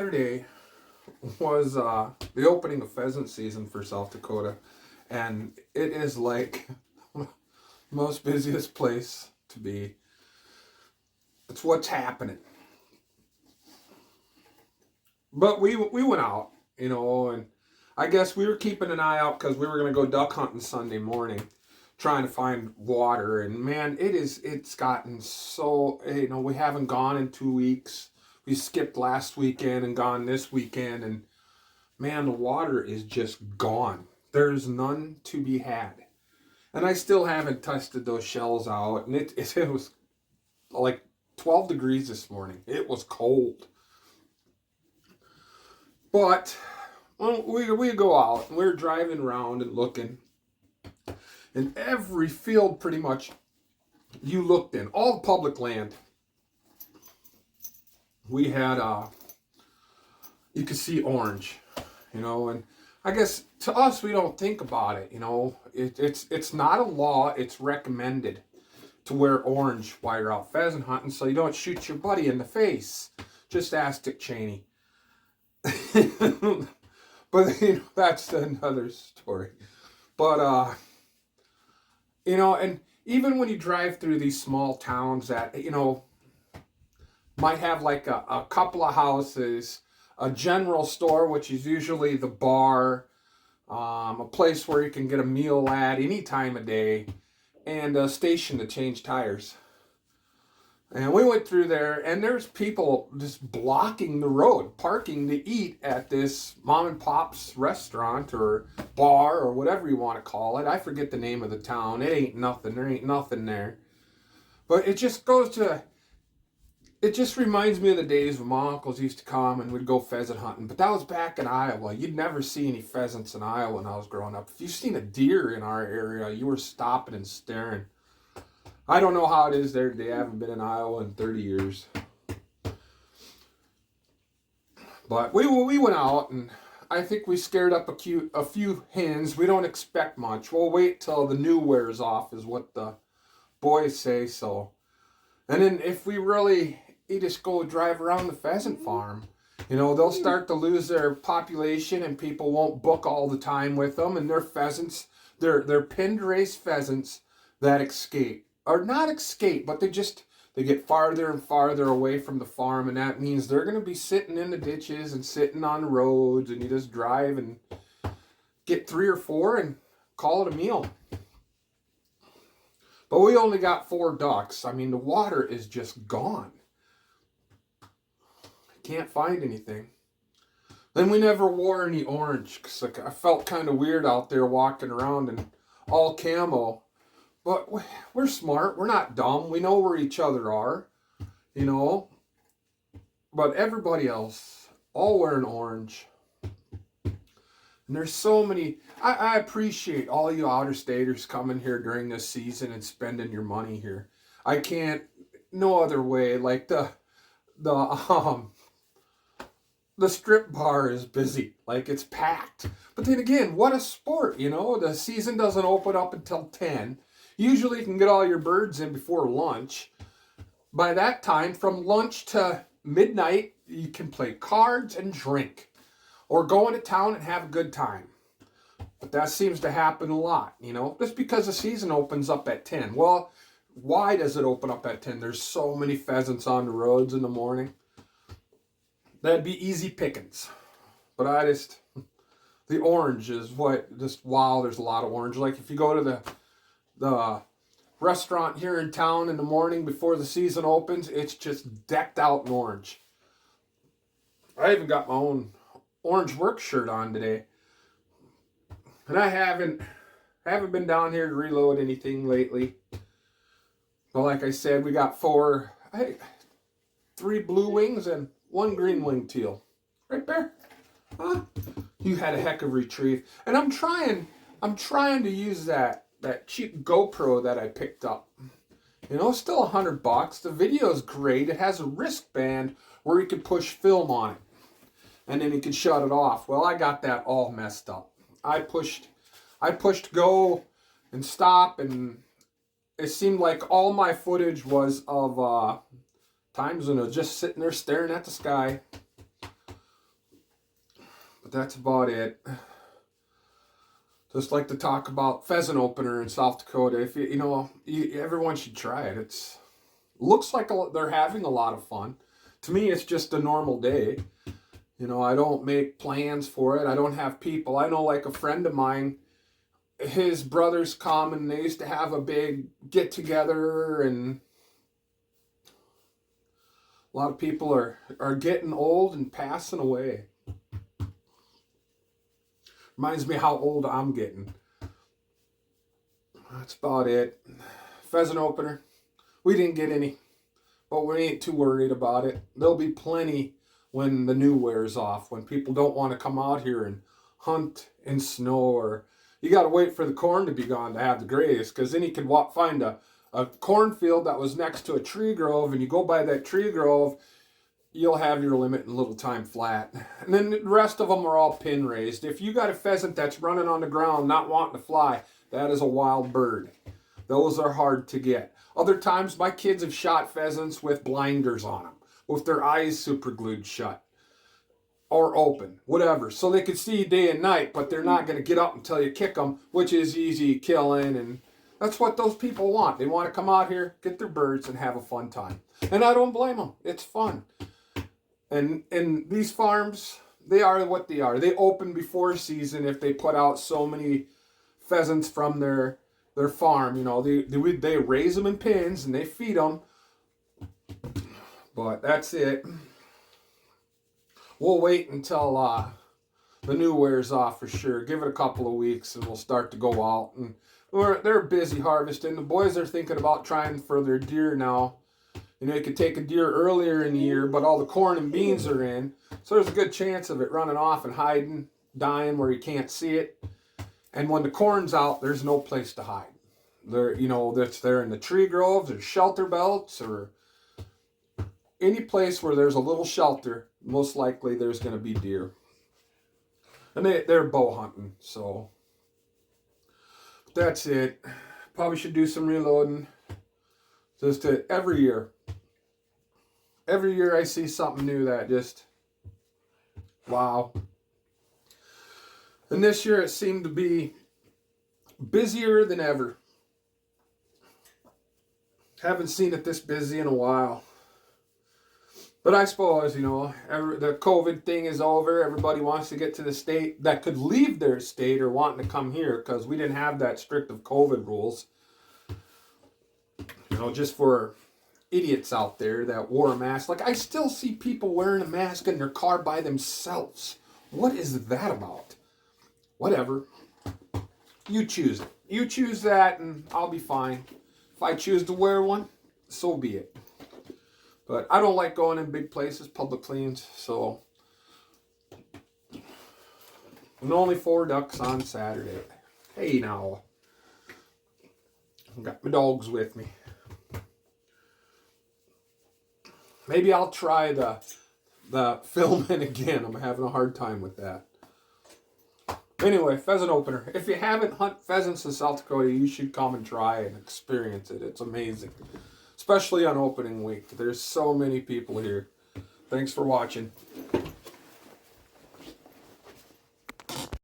Saturday was the opening of pheasant season for South Dakota, and it is like the most busiest place to be. It's what's happening. But we went out, and I guess we were keeping an eye out because we were going to go duck hunting Sunday morning, trying to find water. And man, it's gotten so, we haven't gone in 2 weeks. We skipped last weekend and gone this weekend, and man, the water is just gone. There's none to be had. And I still haven't tested those shells out, and it was like 12 degrees this morning. It was cold. But we go out, and we're driving around and looking. And every field pretty much you looked in, all the public land, we had, you could see orange, and I guess to us, we don't think about it, it's not a law, it's recommended to wear orange while you're out pheasant hunting so you don't shoot your buddy in the face. Just ask Dick Cheney. But that's another story. But and even when you drive through these small towns that might have like a couple of houses, a general store, which is usually the bar, a place where you can get a meal at any time of day, and a station to change tires. And we went through there, and there's people just blocking the road, parking to eat at this mom and pop's restaurant or bar or whatever you want to call it. I forget the name of the town. It ain't nothing. There ain't nothing there. But it just reminds me of the days when my uncles used to come and we'd go pheasant hunting. But that was back in Iowa. You'd never see any pheasants in Iowa when I was growing up. If you've seen a deer in our area, you were stopping and staring. I don't know how it is there today. I haven't been in Iowa in 30 years. But we went out, and I think we scared up a few hens. We don't expect much. We'll wait till the new wears off, is what the boys say. So, and then if we really just go drive around the pheasant farm, they'll start to lose their population, and people won't book all the time with them. And their pheasants, they're pinned race pheasants that escape. Or not escape, but they get farther and farther away from the farm, and that means they're going to be sitting in the ditches and sitting on the roads, and you just drive and get 3 or 4 and call it a meal. But we only got 4 ducks. I mean, the water is just gone. I can't find anything. Then we never wore any orange, because I felt kind of weird out there walking around in all camo. But we're smart. We're not dumb. We know where each other are, But everybody else, all wearing orange. And there's so many. I appreciate all you outer-staters coming here during this season and spending your money here. I can't, no other way. Like the strip bar is busy. Like, it's packed. But then again, what a sport, The season doesn't open up until 10. Usually you can get all your birds in before lunch. By that time, from lunch to midnight, you can play cards and drink. Or go into town and have a good time. But that seems to happen a lot, Just because the season opens up at 10. Well, why does it open up at 10? There's so many pheasants on the roads in the morning. That'd be easy pickings. But the orange is wow, there's a lot of orange. Like if you go to the restaurant here in town in the morning before the season opens, it's just decked out in orange. I even got my own orange work shirt on today. And I haven't been down here to reload anything lately. But like I said, we got 3 blue wings and 1 green winged teal. Right there. Huh? You had a heck of a retrieve. And I'm trying to use that cheap GoPro that I picked up. Still $100. The video is great. It has a wristband where you can push film on it. And then you can shut it off. Well, I got that all messed up. I pushed go and stop, and it seemed like all my footage was of times when I was just sitting there staring at the sky. that's about it. Just like to talk about pheasant opener in South Dakota. If everyone should try it. Looks like they're having a lot of fun. To me, it's just a normal day. I don't make plans for it. I don't have people. I know, like a friend of mine, his brothers come and they used to have a big get together, and a lot of people are getting old and passing away. Reminds me how old I'm getting. That's about it. Pheasant opener. We didn't get any, but we ain't too worried about it. There'll be plenty when the new wears off, when people don't want to come out here and hunt in snow, or you got to wait for the corn to be gone to have the graze, because then you could find a cornfield that was next to a tree grove, and you go by that tree grove, you'll have your limit in little time flat. And then the rest of them are all pin raised. If you got a pheasant that's running on the ground not wanting to fly, that is a wild bird. Those are hard to get. Other times my kids have shot pheasants with blinders on them, with their eyes super glued shut or open, whatever, so they can see day and night, but they're not going to get up until you kick them, which is easy killing. And that's what those people want. They want to come out here, get their birds, and have a fun time. And I don't blame them. It's fun. And these farms, they are what they are. They open before season if they put out so many pheasants from their farm. They raise them in pens and they feed them. But that's it. We'll wait until the new wears off for sure. Give it a couple of weeks and we'll start to go out. And they're busy harvesting. The boys are thinking about trying for their deer now. You could take a deer earlier in the year, but all the corn and beans are in. So there's a good chance of it running off and hiding, dying where you can't see it. And when the corn's out, there's no place to hide. They're in the tree groves or shelter belts or any place where there's a little shelter. Most likely there's going to be deer. And they're bow hunting, so that's it. Probably should do some reloading. Just every year I see something new that just, wow. And this year it seemed to be busier than ever. Haven't seen it this busy in a while. But I suppose, the COVID thing is over. Everybody wants to get to the state that could leave their state or wanting to come here, because we didn't have that strict of COVID rules. Just for idiots out there that wore a mask. Like, I still see people wearing a mask in their car by themselves. What is that about? Whatever. You choose it. You choose that and I'll be fine. If I choose to wear one, so be it. But I don't like going in big places, public cleans, so. And only 4 ducks on Saturday. Hey now. I've got my dogs with me. Maybe I'll try the filming again. I'm having a hard time with that. Anyway, pheasant opener. If you haven't hunted pheasants in South Dakota, you should come and try and experience it. It's amazing. Especially on opening week. There's so many people here. Thanks for watching.